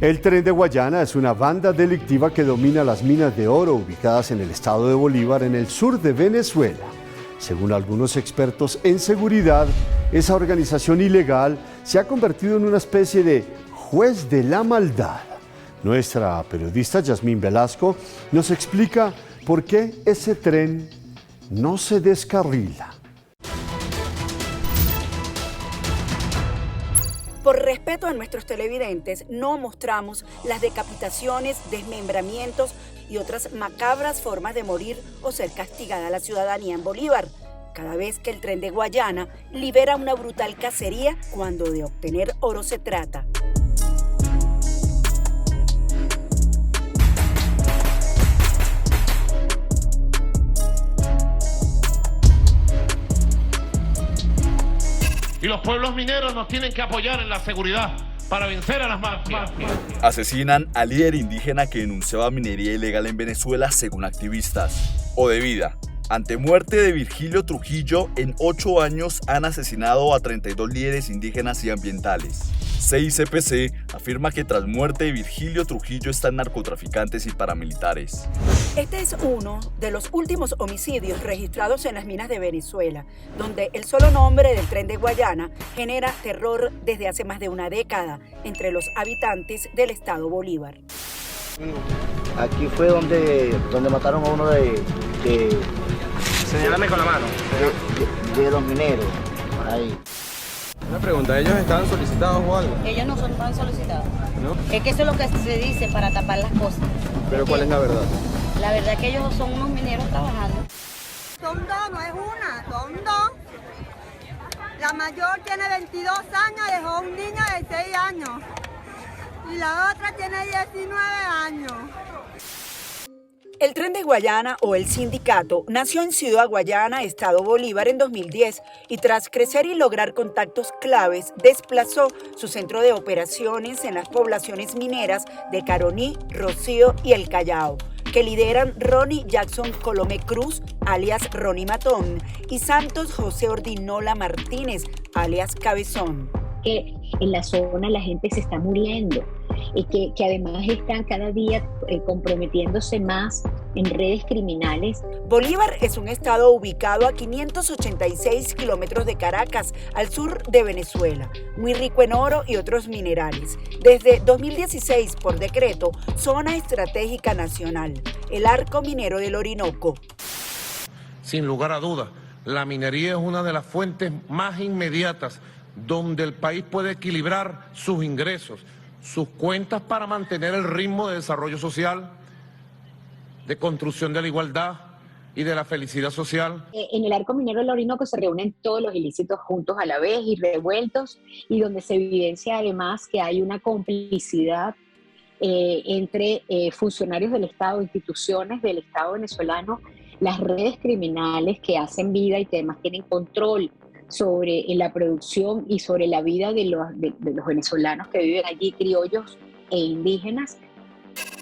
El Tren de Guayana es una banda delictiva que domina las minas de oro ubicadas en el estado de Bolívar, en el sur de Venezuela. Según algunos expertos en seguridad, esa organización ilegal se ha convertido en una especie de juez de la maldad. Nuestra periodista Yasmín Velasco nos explica por qué ese tren no se descarrila. Por respeto a nuestros televidentes, no mostramos las decapitaciones, desmembramientos y otras macabras formas de morir o ser castigada la ciudadanía en Bolívar, cada vez que el Tren de Guayana libera una brutal cacería cuando de obtener oro se trata. Y los pueblos mineros nos tienen que apoyar en la seguridad para vencer a las mafias. Asesinan al líder indígena que denunciaba minería ilegal en Venezuela según activistas. O de vida. Ante muerte de Virgilio Trujillo, en 8 años han asesinado a 32 líderes indígenas y ambientales. CICPC afirma que tras muerte de Virgilio Trujillo están narcotraficantes y paramilitares. Este es uno de los últimos homicidios registrados en las minas de Venezuela, donde el solo nombre del Tren de Guayana genera terror desde hace más de una década entre los habitantes del estado Bolívar. Aquí fue donde mataron a uno de Señálame con la mano. De los mineros, ahí. Una pregunta, ¿ellos estaban solicitados o algo? Ellos no son tan solicitados. ¿No? Es que eso es lo que se dice para tapar las cosas. ¿Pero cuál es la verdad? La verdad es que ellos son unos mineros trabajando. Son dos, no es una, son dos. La mayor tiene 22 años, dejó un niño de 6 años. Y la otra tiene 19 años. El Tren de Guayana, o el sindicato, nació en Ciudad Guayana, estado Bolívar, en 2010 y tras crecer y lograr contactos claves, desplazó su centro de operaciones en las poblaciones mineras de Caroní, Rocío y El Callao, que lideran Ronnie Jackson Colome Cruz, alias Ronnie Matón, y Santos José Ordinola Martínez, alias Cabezón. Que en la zona la gente se está muriendo y que además están cada día comprometiéndose más en redes criminales. Bolívar es un estado ubicado a 586 kilómetros de Caracas, al sur de Venezuela, muy rico en oro y otros minerales. Desde 2016, por decreto, Zona Estratégica Nacional, el Arco Minero del Orinoco. Sin lugar a dudas, la minería es una de las fuentes más inmediatas donde el país puede equilibrar sus ingresos, sus cuentas para mantener el ritmo de desarrollo social, de construcción de la igualdad y de la felicidad social. En el Arco Minero del Orinoco se reúnen todos los ilícitos juntos a la vez y revueltos, y donde se evidencia además que hay una complicidad entre funcionarios del Estado, instituciones del Estado venezolano, las redes criminales que hacen vida y que además tienen control sobre la producción y sobre la vida de los venezolanos que viven allí, criollos e indígenas.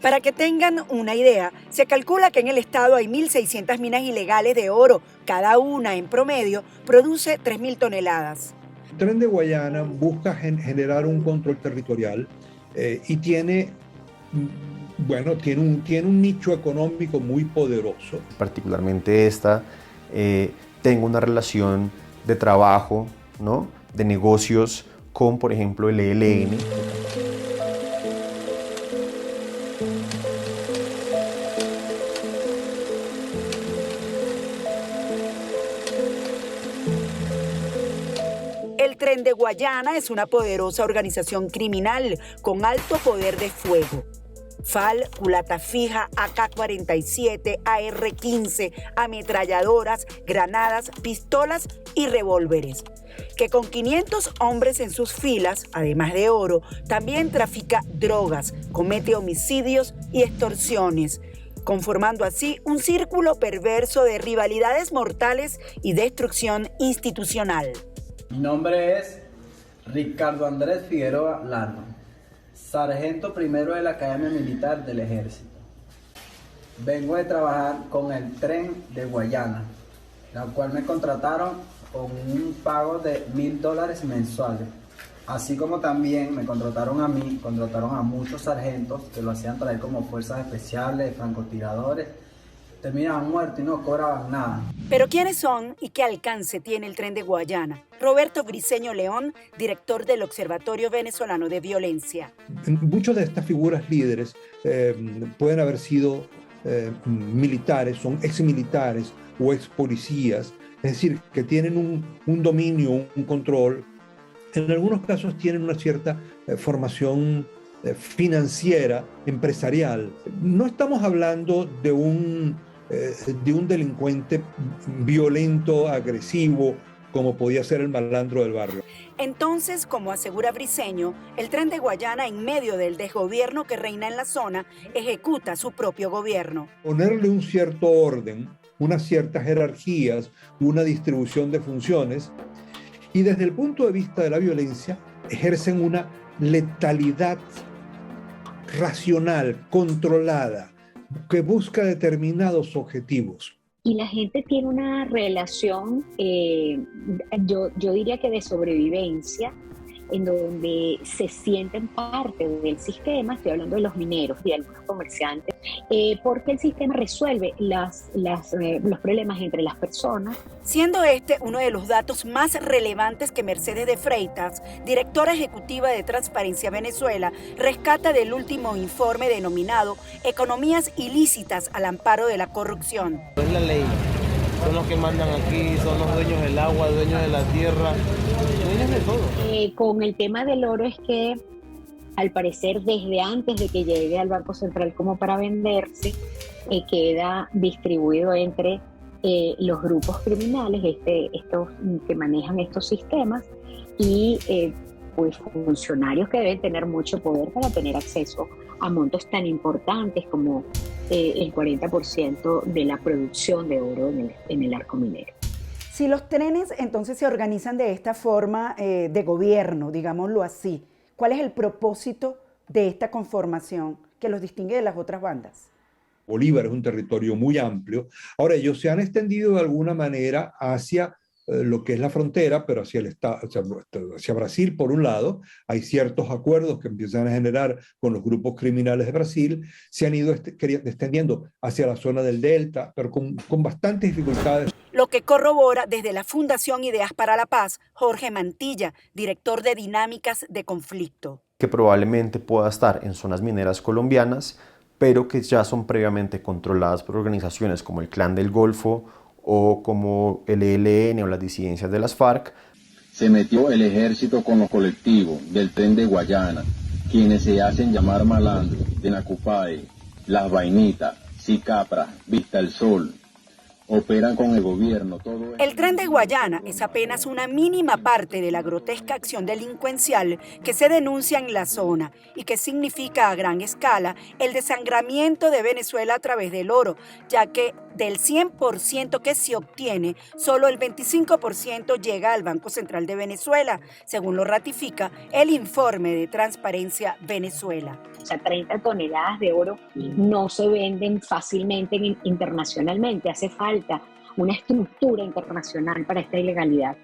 Para que tengan una idea, se calcula que en el estado hay 1.600 minas ilegales de oro. Cada una, en promedio, produce 3.000 toneladas. El Tren de Guayana busca generar un control territorial y tiene un nicho económico muy poderoso. Particularmente tengo una relación de trabajo, ¿no?, de negocios con, por ejemplo, el ELN. El Tren de Guayana es una poderosa organización criminal con alto poder de fuego. FAL, culata fija, AK-47, AR-15, ametralladoras, granadas, pistolas y revólveres. Que con 500 hombres en sus filas, además de oro, también trafica drogas, comete homicidios y extorsiones, conformando así un círculo perverso de rivalidades mortales y destrucción institucional. Mi nombre es Ricardo Andrés Figueroa Larma, sargento primero de la Academia Militar del Ejército. Vengo de trabajar con el Tren de Guayana, la cual me contrataron con un pago de $1.000 mensuales. Así como también me contrataron a mí, contrataron a muchos sargentos que lo hacían traer como fuerzas especiales, francotiradores. Terminaban muertos y no cobraban nada. Pero ¿quiénes son y qué alcance tiene el Tren de Guayana? Roberto Briceño León, director del Observatorio Venezolano de Violencia. Muchas de estas figuras líderes pueden haber sido militares, son exmilitares o expolicías, es decir, que tienen un dominio, un control. En algunos casos tienen una cierta formación financiera, empresarial. No estamos hablando de un delincuente violento, agresivo, como podía ser el malandro del barrio. Entonces, como asegura Briceño, el Tren de Guayana, en medio del desgobierno que reina en la zona, ejecuta su propio gobierno. Ponerle un cierto orden, unas ciertas jerarquías, una distribución de funciones, y desde el punto de vista de la violencia, ejercen una letalidad racional, controlada, que busca determinados objetivos. Y la gente tiene una relación, yo diría que de sobrevivencia, en donde se sienten parte del sistema. Estoy hablando de los mineros y de algunos comerciantes, porque el sistema resuelve los problemas entre las personas. Siendo este uno de los datos más relevantes que Mercedes de Freitas, directora ejecutiva de Transparencia Venezuela, rescata del último informe denominado Economías ilícitas al amparo de la corrupción. Es la ley. Son los que mandan aquí, son los dueños del agua, dueños de la tierra, dueños de todo. Con el tema del oro es que, al parecer, desde antes de que llegue al Banco Central como para venderse, queda distribuido entre los grupos criminales, estos que manejan estos sistemas, y pues funcionarios que deben tener mucho poder para tener acceso a montos tan importantes como el 40% de la producción de oro en el arco minero. Si los trenes entonces se organizan de esta forma de gobierno, digámoslo así, ¿cuál es el propósito de esta conformación que los distingue de las otras bandas? Bolívar es un territorio muy amplio. Ahora, ellos se han extendido de alguna manera hacia lo que es la frontera, pero hacia Brasil, por un lado. Hay ciertos acuerdos que empiezan a generar con los grupos criminales de Brasil, se han ido extendiendo hacia la zona del Delta, pero con bastantes dificultades. Lo que corrobora desde la Fundación Ideas para la Paz, Jorge Mantilla, director de Dinámicas de Conflicto. Que probablemente pueda estar en zonas mineras colombianas, pero que ya son previamente controladas por organizaciones como el Clan del Golfo o como el ELN o las disidencias de las FARC. Se metió el ejército con los colectivos del Tren de Guayana, quienes se hacen llamar malandros, de Nacupae, Las Vainitas, Sicapra, Vista el Sol. Operan con el gobierno. El Tren de Guayana es apenas una mínima parte de la grotesca acción delincuencial que se denuncia en la zona y que significa a gran escala el desangramiento de Venezuela a través del oro, ya que del 100% que se obtiene, solo el 25% llega al Banco Central de Venezuela, según lo ratifica el informe de Transparencia Venezuela. O sea, 30 toneladas de oro no se venden fácilmente internacionalmente. Hace falta una estructura internacional para esta ilegalidad.